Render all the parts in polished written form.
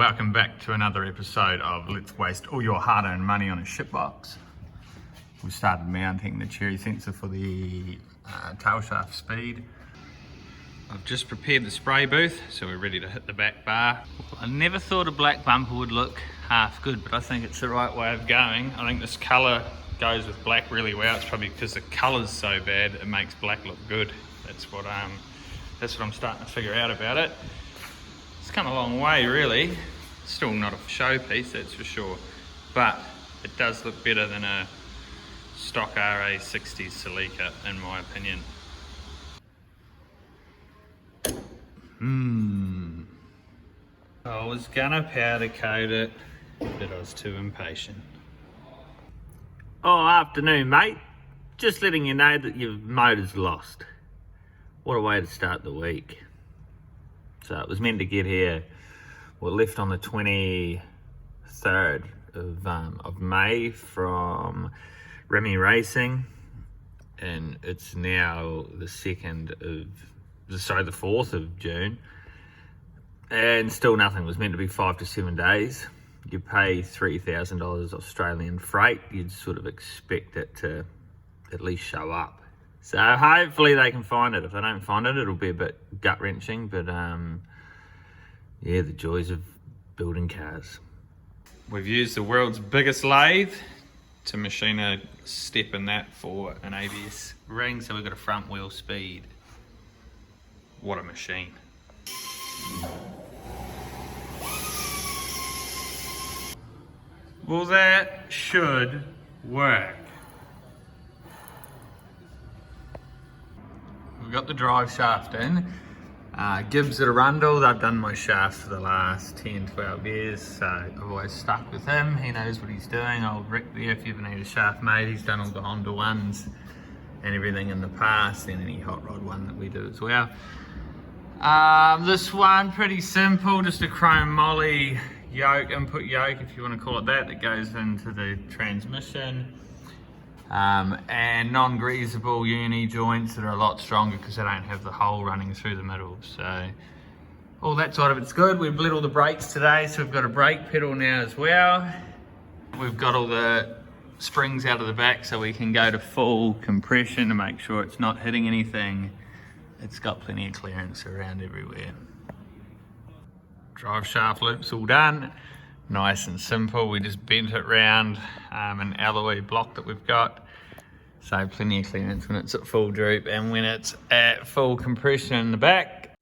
Welcome back to another episode of Let's Waste All Your Hard-Earned Money on a Shipbox. We started mounting the cherry sensor for the tail shaft speed. I've just prepared the spray booth, so we're ready to hit the back bar. I never thought a black bumper would look half good, but I think it's the right way of going. I think this colour goes with black really well. It's probably because the colour's so bad, it makes black look good. That's what I'm starting to figure out about it. It's come a long way, really. Still not a showpiece, that's for sure, but it does look better than a stock RA60 Celica, in my opinion. I was gonna powder coat it, but I was too impatient. Oh, afternoon, mate. Just letting you know that your motor's lost. What a way to start the week. So it was meant to get here, well, left on the 23rd of May from Remy Racing, and it's now the 4th of June, and still nothing. It was meant to be 5 to 7 days. You pay $3,000 Australian freight, you'd sort of expect it to at least show up. So hopefully they can find it. If they don't find it, it'll be a bit gut-wrenching, but yeah, the joys of building cars. We've used the world's biggest lathe to machine a step in that for an ABS ring, so we've got a front wheel speed. What a machine. Well, that should work. We've got the drive shaft in. Gibbs at Arundel, they've done my shaft for the last 10-12 years, so I've always stuck with him. He knows what he's doing. Old Rick there, if you ever need a shaft made, he's done all the Honda ones and everything in the past, and any hot rod one that we do as well. This one, pretty simple, just a chrome moly yoke, input yoke if you want to call it that goes into the transmission. And non-greasable uni joints that are a lot stronger because they don't have the hole running through the middle. So all that side of it's good. We've lit all the brakes today, so we've got a brake pedal now as well. We've got all the springs out of the back so we can go to full compression to make sure it's not hitting anything. It's got plenty of clearance around everywhere. Drive shaft loops all done. Nice and simple. We just bent it round an alloy block that we've got. So plenty of clearance when it's at full droop and when it's at full compression in the back.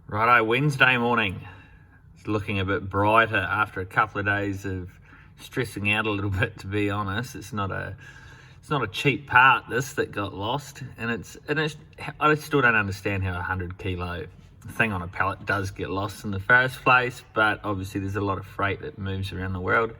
Righto, Wednesday morning. It's looking a bit brighter after a couple of days of stressing out a little bit, to be honest. It's not a cheap part, this, that got lost, and I still don't understand how a 100 kilo thing on a pallet does get lost in the first place, but obviously there's a lot of freight that moves around the world,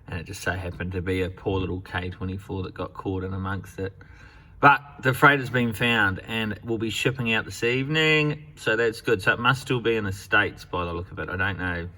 and it just so happened to be a poor little K24 that got caught in amongst it. But the freight has been found and will be shipping out this evening, so that's good. So it must still be in the States by the look of it. I don't know.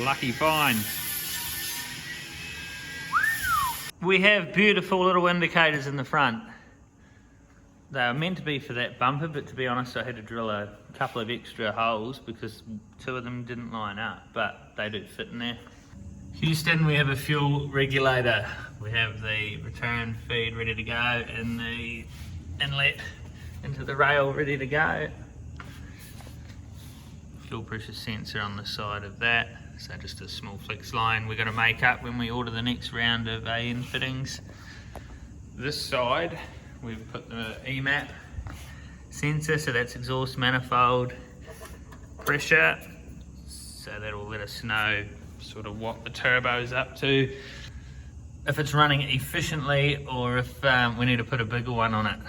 Lucky find. We have beautiful little indicators in the front. They were meant to be for that bumper, but to be honest, I had to drill a couple of extra holes because 2 of them didn't line up, but they do fit in there. Houston, we have a fuel regulator. We have the return feed ready to go and the inlet into the rail ready to go. Fuel pressure sensor on the side of that, so just a small flex line we're going to make up when we order the next round of AN fittings. This side, we've put the EMAP sensor, so that's exhaust manifold pressure, so that'll let us know sort of what the turbo's up to, if it's running efficiently or if we need to put a bigger one on it.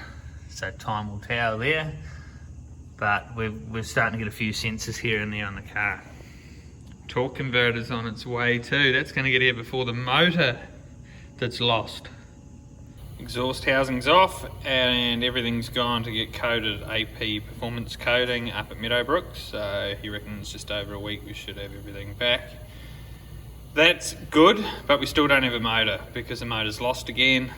So time will tell there. but we're starting to get a few sensors here and there on the car. Torque converter's on its way too. That's going to get here before the motor that's lost. Exhaust housing's off and everything's gone to get coated AP performance coating up at Meadowbrook. So he reckons just over a week we should have everything back. That's good, but we still don't have a motor because the motor's lost again.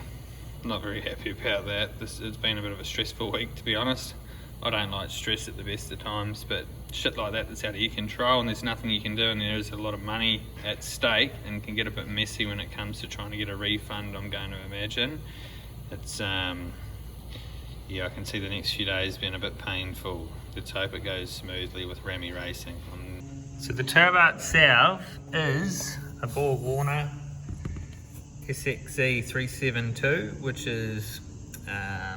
Not very happy about that. It's been a bit of a stressful week, to be honest. I don't like stress at the best of times, but shit like that's out of your control and there's nothing you can do, and there is a lot of money at stake and can get a bit messy when it comes to trying to get a refund, I'm going to imagine. It's yeah, I can see the next few days being a bit painful. Let's hope it goes smoothly with Rami Racing. So the turbo itself is a Borg Warner SXZ372, which is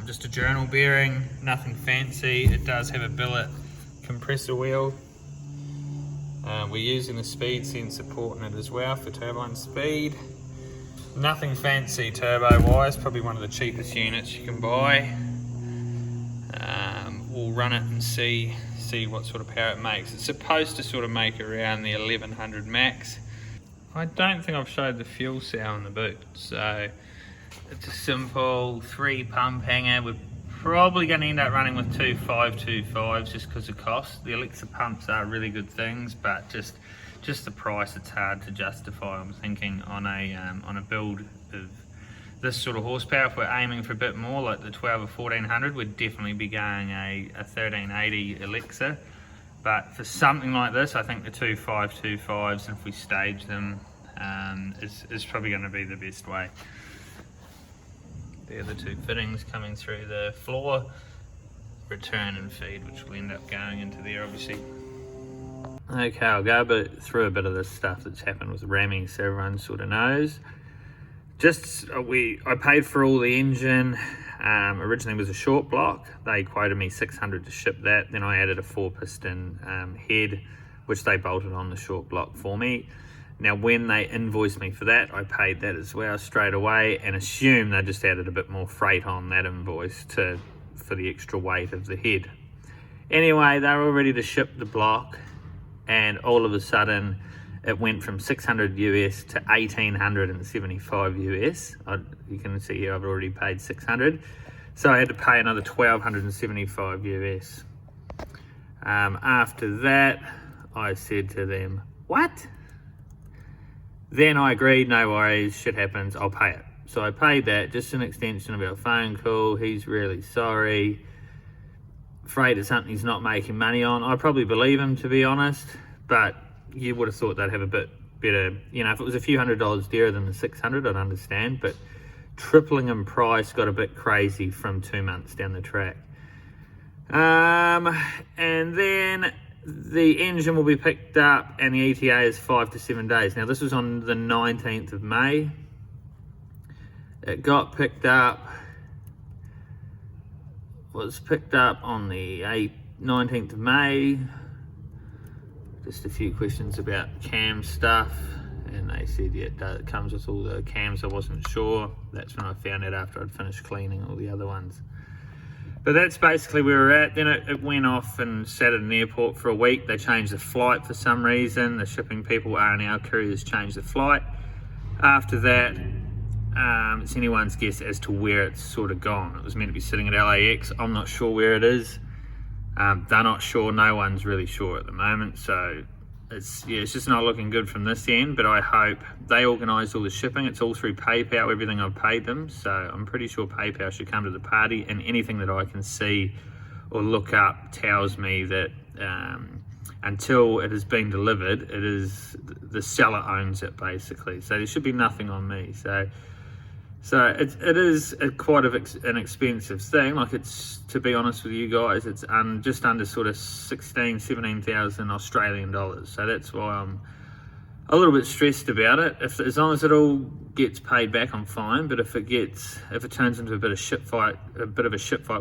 just a journal bearing, nothing fancy. It does have a billet compressor wheel. We're using the speed sense supporting it as well for turbine speed. Nothing fancy turbo wise, probably one of the cheapest units you can buy. We'll run it and see what sort of power it makes. It's supposed to sort of make around the 1100 max. I don't think I've showed the fuel cell in the boot, so it's a simple 3 pump hanger. We're probably going to end up running with 2 525s just because of cost. The Alexa pumps are really good things, but just the price, it's hard to justify. I'm thinking on a build of this sort of horsepower, if we're aiming for a bit more like the 12 or 1400, we'd definitely be going a 1380 Alexa. But for something like this, I think the 2 525s, if we stage them, is probably going to be the best way. There are the 2 fittings coming through the floor, return and feed, which will end up going into there obviously. Okay, I'll go through a bit of this stuff that's happened with Rami so everyone sort of knows. I paid for all the engine. Originally was a short block. They quoted me 600 to ship that. Then I added a 4-piston head, which they bolted on the short block for me. Now, when they invoiced me for that, I paid that as well straight away and assumed they just added a bit more freight on that invoice for the extra weight of the head. Anyway, they were all ready to ship the block, and all of a sudden, it went from 600 US to 1875 US. You can see here I've already paid 600. So I had to pay another 1275 US. After that, I said to them, what? Then I agreed, no worries, shit happens, I'll pay it. So I paid that, just an extension of our phone call. He's really sorry. Freight is something he's not making money on. I probably believe him, to be honest, but you would have thought they'd have a bit better, you know, if it was a few $100s dearer than the 600, I'd understand, but tripling in price got a bit crazy from 2 months down the track. And then the engine will be picked up and the ETA is 5 to 7 days. Now this was on the 19th of May. It got picked up, was picked up on the 19th of May. Just a few questions about cam stuff, and they said, yeah, it comes with all the cams. I wasn't sure. That's when I found out after I'd finished cleaning all the other ones. But that's basically where we're at. Then it went off and sat at an airport for a week. They changed the flight for some reason. The shipping people, R&R couriers, changed the flight. After that, it's anyone's guess as to where it's sort of gone. It was meant to be sitting at LAX. I'm not sure where it is. They're not sure. No one's really sure at the moment. So it's just not looking good from this end. But I hope they organised all the shipping. It's all through PayPal, everything I've paid them. So I'm pretty sure PayPal should come to the party. And anything that I can see or look up tells me that until it has been delivered, it is the seller owns it basically. So there should be nothing on me. So it is quite an expensive thing. Like, it's, to be honest with you guys, it's just under sort of 17,000 Australian dollars. So that's why I'm a little bit stressed about it. As long as it all gets paid back, I'm fine. But if it turns into a bit of a shit fight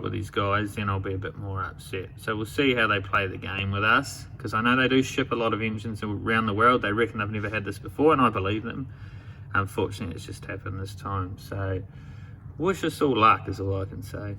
with these guys, then I'll be a bit more upset. So we'll see how they play the game with us, because I know they do ship a lot of engines around the world. They reckon I've never had this before, and I believe them. Unfortunately, it's just happened this time. So wish us all luck is all I can say.